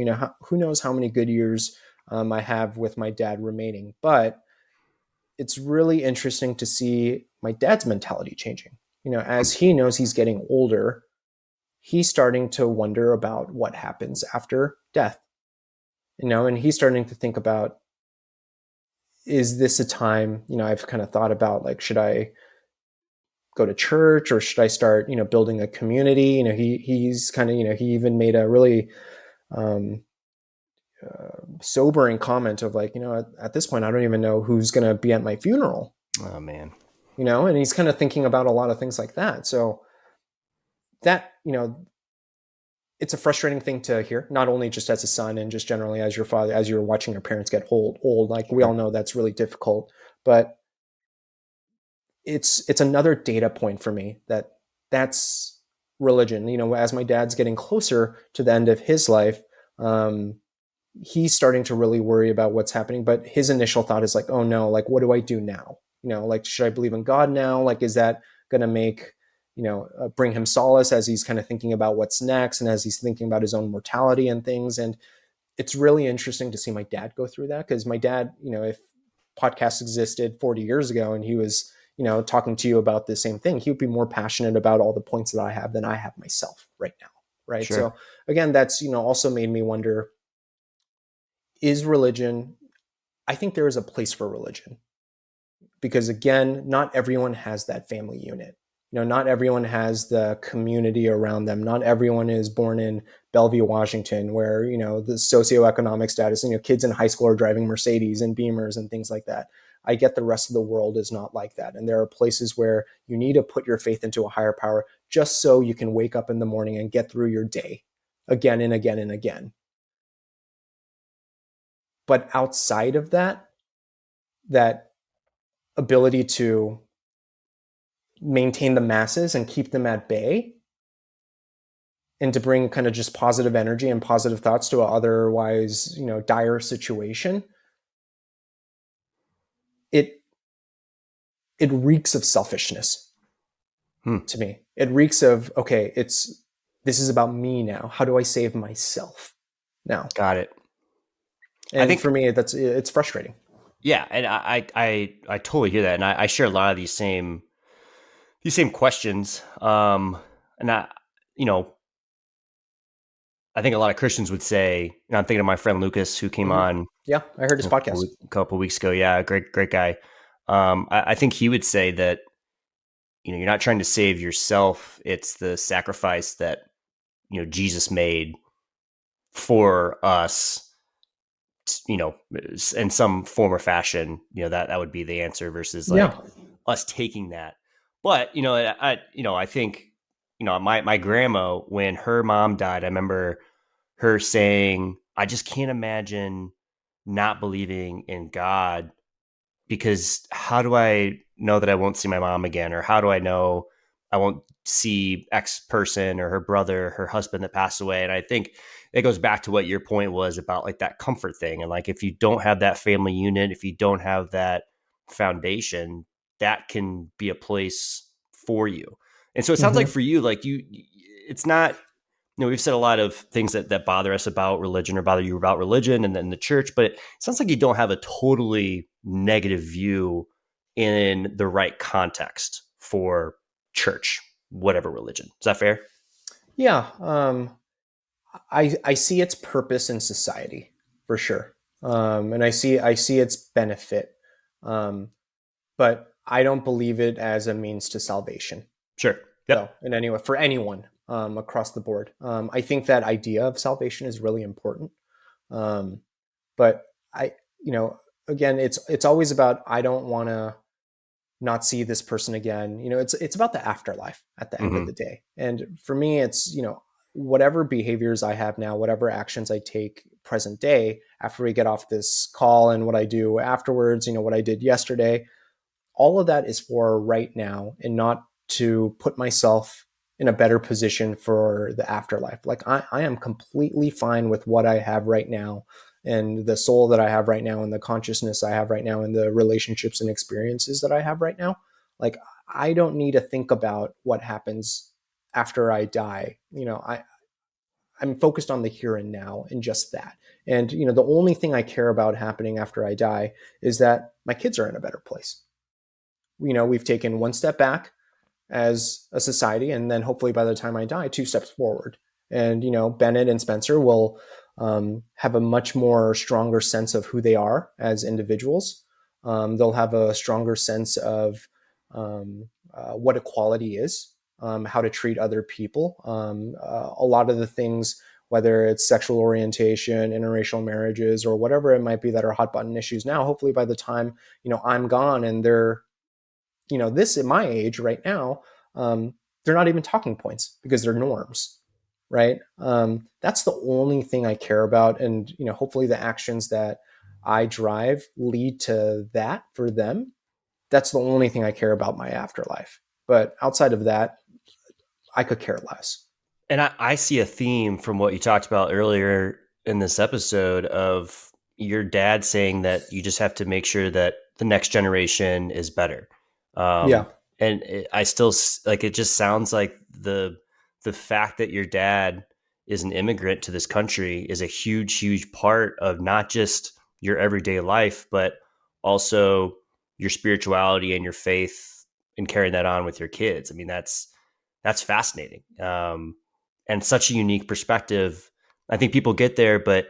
who knows how many good years I have with my dad remaining. But it's really interesting to see my dad's mentality changing. As he knows he's getting older, he's starting to wonder about what happens after death, and he's starting to think about, is this a time, I've kind of thought about, like, should I go to church, or should I start, building a community? He's kind of, he even made a really um, sobering comment of, like, at this point, I don't even know who's going to be at my funeral, Oh man. and he's kind of thinking about a lot of things like that. So that, it's a frustrating thing to hear, not only just as a son and just generally as your father, as you're watching your parents get old. Like, we all Sure. know that's really difficult, but it's another data point for me that's religion. As my dad's getting closer to the end of his life, um, he's starting to really worry about what's happening. But his initial thought is like, oh no, like, what do I do now? Like, should I believe in God now? Like, is that going to make, bring him solace as he's kind of thinking about what's next, and as he's thinking about his own mortality and things. And it's really interesting to see my dad go through that, because my dad, if podcasts existed 40 years ago and he was, talking to you about the same thing, he would be more passionate about all the points that I have than I have myself right now. Right. Sure. So again, that's, also made me wonder, is religion, I think there is a place for religion, because again, not everyone has that family unit. Not everyone has the community around them. Not everyone is born in Bellevue, Washington, where, the socioeconomic status, kids in high school are driving Mercedes and Beamers and things like that. I get the rest of the world is not like that. And there are places where you need to put your faith into a higher power just so you can wake up in the morning and get through your day again and again and again. But outside of that, that ability to maintain the masses and keep them at bay, and to bring kind of just positive energy and positive thoughts to an otherwise, dire situation, it it reeks of selfishness Hmm. to me. It reeks of, okay, this is about me now. How do I save myself now? Got it. I And for think, me, it's frustrating. yeah, and I totally hear that, and I share a lot of these same questions. And you know, I think a lot of Christians would say, I'm thinking of my friend Lucas who came Mm-hmm. on Yeah, I heard his a podcast. couple weeks ago. Yeah, great guy. I think he would say that, you're not trying to save yourself. It's the sacrifice that, Jesus made for us, in some form or fashion. That would be the answer versus Yeah. like us taking that. But, I think, my grandma, when her mom died, I remember her saying, I just can't imagine not believing in God, because how do I know that I won't see my mom again? Or how do I know I won't see X person or her brother, her husband that passed away? And I think it goes back to what your point was about, like, that comfort thing. And like, if you don't have that family unit, if you don't have that foundation, that can be a place for you. And so it sounds like Mm-hmm. for you, like, it's not, we've said a lot of things that bother us about religion, or bother you about religion and then the church, but it sounds like you don't have a totally negative view in the right context for church, whatever religion. Is that fair? Yeah. I see its purpose in society for sure, and I see its benefit, um, but I don't believe it as a means to salvation. Sure. Though, Yep. in any way, for anyone. across the board. I think that idea of salvation is really important. Um, but I, you know, again, it's always about, I don't want to not see this person again. It's about the afterlife at the end of Hmm. the day. And for me, it's, whatever behaviors I have now, whatever actions I take present day after we get off this call, and what I do afterwards, what I did yesterday, all of that is for right now, and not to put myself in a better position for the afterlife. Like, I am completely fine with what I have right now, and the soul that I have right now, and the consciousness I have right now, and the relationships and experiences that I have right now. Like, I don't need to think about what happens after I die. I'm focused on the here and now, and just that. And the only thing I care about happening after I die is that my kids are in a better place. We've taken one step back as a society, and then hopefully by the time I die, two steps forward. And Bennett and Spencer will have a much more stronger sense of who they are as individuals. They'll have a stronger sense of what equality is, how to treat other people. A lot of the things, whether it's sexual orientation, interracial marriages, or whatever it might be that are hot button issues now, hopefully by the time I'm gone, and they're this at my age right now, they're not even talking points, because they're norms, right? That's the only thing I care about. And hopefully the actions that I drive lead to that for them. That's the only thing I care about my afterlife. But outside of that, I could care less. And I see a theme from what you talked about earlier in this episode of your dad saying that you just have to make sure that the next generation is better. Yeah, I still like, it just sounds like the fact that your dad is an immigrant to this country is a huge, huge part of not just your everyday life, but also your spirituality and your faith, and carrying that on with your kids. I mean, that's fascinating. And such a unique perspective. I think people get there, but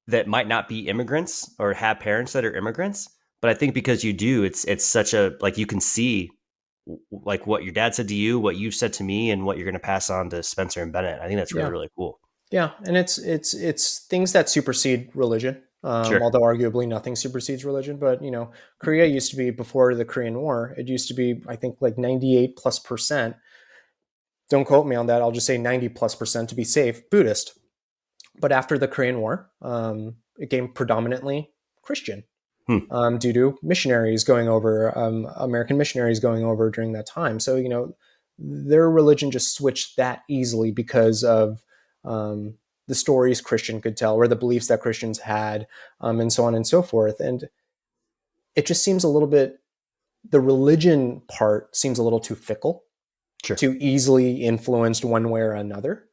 that might not be immigrants or have parents that are immigrants. But I think because you do, it's such a, like, you can see like what your dad said to you, what you've said to me, and what you're going to pass on to Spencer and Bennett. I think that's really, yeah, really cool. yeah. And it's things that supersede religion. Sure. Although arguably nothing supersedes religion. But Korea used to be, before the Korean War, it used to be, I think, like 98+%. Don't quote me on that. I'll just say 90+% to be safe, Buddhist. But after the Korean War, it became predominantly Christian, Hmm. due to missionaries going over, American missionaries going over during that time. So, their religion just switched that easily, because of the stories Christian could tell, or the beliefs that Christians had, and so on and so forth. And it just seems a little bit, the religion part seems a little too fickle, Sure. too easily influenced one way or another.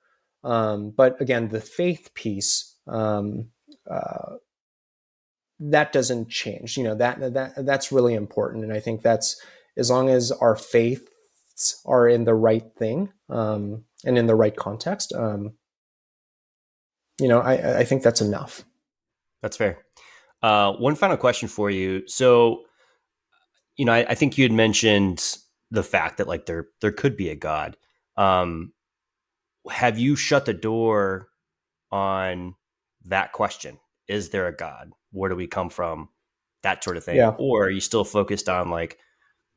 But again, the faith piece, uh, that doesn't change. That's really important, and I think that's, as long as our faiths are in the right thing, and in the right context, I think that's enough. That's fair. One final question for you. So, I think you had mentioned the fact that, like, there could be a God. Um, have you shut the door on that question? Is there a God? Where do we come from? That sort of thing. Yeah, Or are you still focused on, like,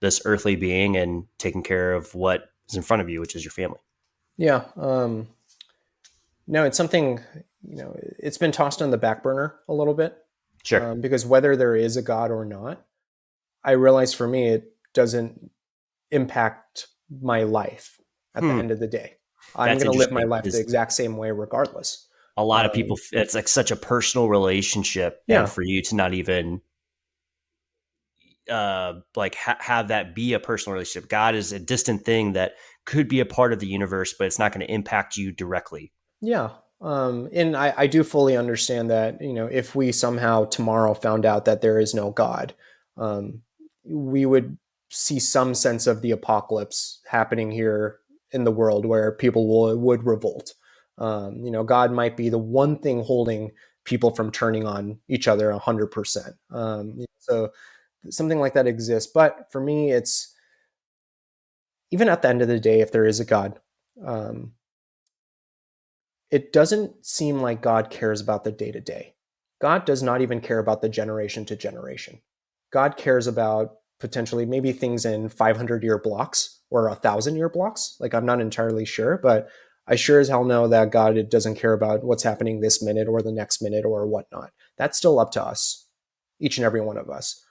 this earthly being and taking care of what is in front of you, which is your family? yeah. No, it's something, it's been tossed on the back burner a little bit, Sure. because whether there is a God or not, I realize for me it doesn't impact my life at the Hmm. end of the day. I'm That's going to live my interesting life the because exact same way regardless. a lot of people, Um, it's like such a personal relationship. And yeah, for you to not even like have that be a personal relationship, God is a distant thing that could be a part of the universe, but it's not going to impact you directly. yeah. And I do fully understand that, if we somehow tomorrow found out that there is no God, um, we would see some sense of the apocalypse happening here in the world, where people would revolt. God might be the one thing holding people from turning on each other 100%. So something like that exists. But for me, it's, even at the end of the day, if there is a God, um, it doesn't seem like God cares about the day to day. God does not even care about the generation to generation. God cares about potentially maybe things in 500-year blocks or 1,000-year blocks. Like, I'm not entirely sure, but I sure as hell know that God doesn't care about what's happening this minute or the next minute or whatnot. That's still up to us, each and every one of us.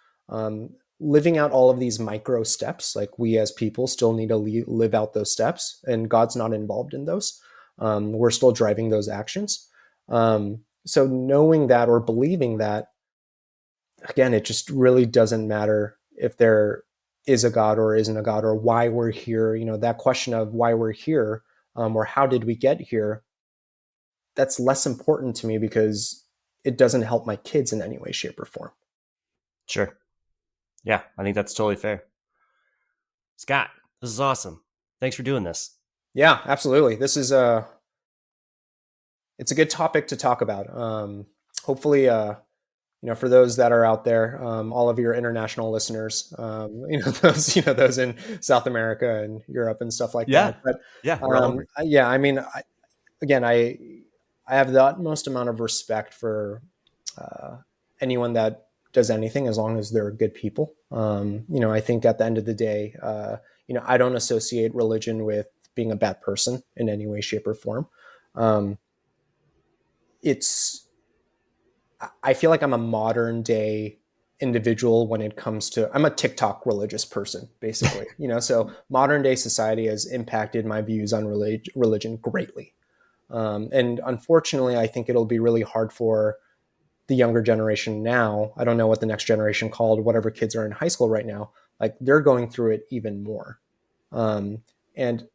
Living out all of these micro steps, like, we as people still need to live out those steps, and God's not involved in those. We're still driving those actions. So knowing that or believing that, again, it just really doesn't matter if there is a God or isn't a God, or why we're here. That question of why we're here, or how did we get here, that's less important to me because it doesn't help my kids in any way, shape, or form. Sure. Yeah, I think that's totally fair. Scott, this is awesome. Thanks for doing this. Yeah, absolutely. This is it's a good topic to talk about. Hopefully, for those that are out there, all of your international listeners, those in South America and Europe and stuff like Yeah. that. But Yeah, we're all over. yeah, I mean, I have the utmost amount of respect for anyone that does anything, as long as they're good people. I think at the end of the day, I don't associate religion with being a bad person in any way, shape, or form. I feel like I'm a modern day individual when it comes to, I'm a TikTok religious person, basically. So modern day society has impacted my views on religion greatly. And unfortunately, I think it'll be really hard for the younger generation now. I don't know what the next generation called, whatever kids are in high school right now, like, they're going through it even more. And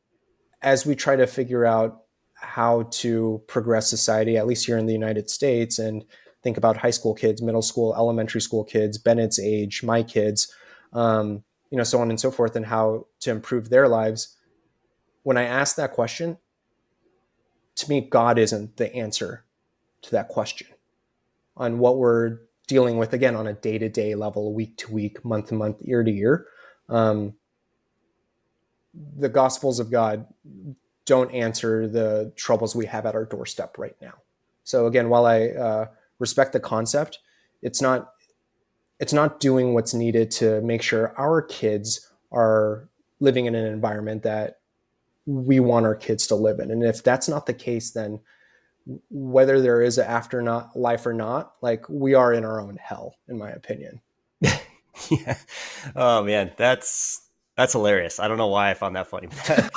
as we try to figure out how to progress society, at least here in the United States, and think about high school kids, middle school, elementary school kids, Bennett's age, my kids, so on and so forth, and how to improve their lives. When I ask that question, to me, God isn't the answer to that question on what we're dealing with, again, on a day-to-day level, week to week, month to month, year to year. The Gospels of God don't answer the troubles we have at our doorstep right now. So again, while I respect the concept, it's not doing what's needed to make sure our kids are living in an environment that we want our kids to live in. And if that's not the case, then whether there is an afterlife or not, like, we are in our own hell, in my opinion. Yeah. Oh man, that's hilarious. I don't know why I found that funny. Yeah,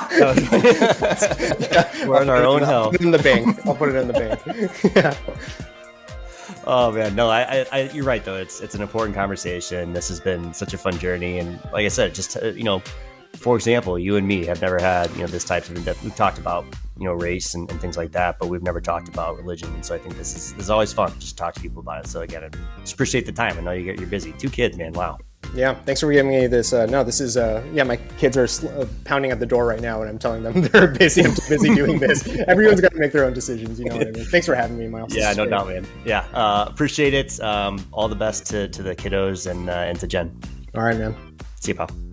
We're in our own hell. I'll put it in the bank. I'll put it in the bank. Yeah. Oh man, no, you're right though. It's an important conversation. This has been such a fun journey, and like I said, just for example, you and me have never had this type of in-depth. We've talked about race and things like that, but we've never talked about religion. And so I think this is always fun just to talk to people about it. So again, I just appreciate the time. I know you're busy. 2 kids, man. Wow. Yeah, thanks for giving me this. No, this is, my kids are pounding at the door right now, and I'm telling them they're busy. I'm too busy doing this. Everyone's got to make their own decisions. You know what I mean? Thanks for having me, Miles. Yeah, no doubt, man. Yeah, appreciate it. All the best to the kiddos and to Jen. All right, man. See you, pal.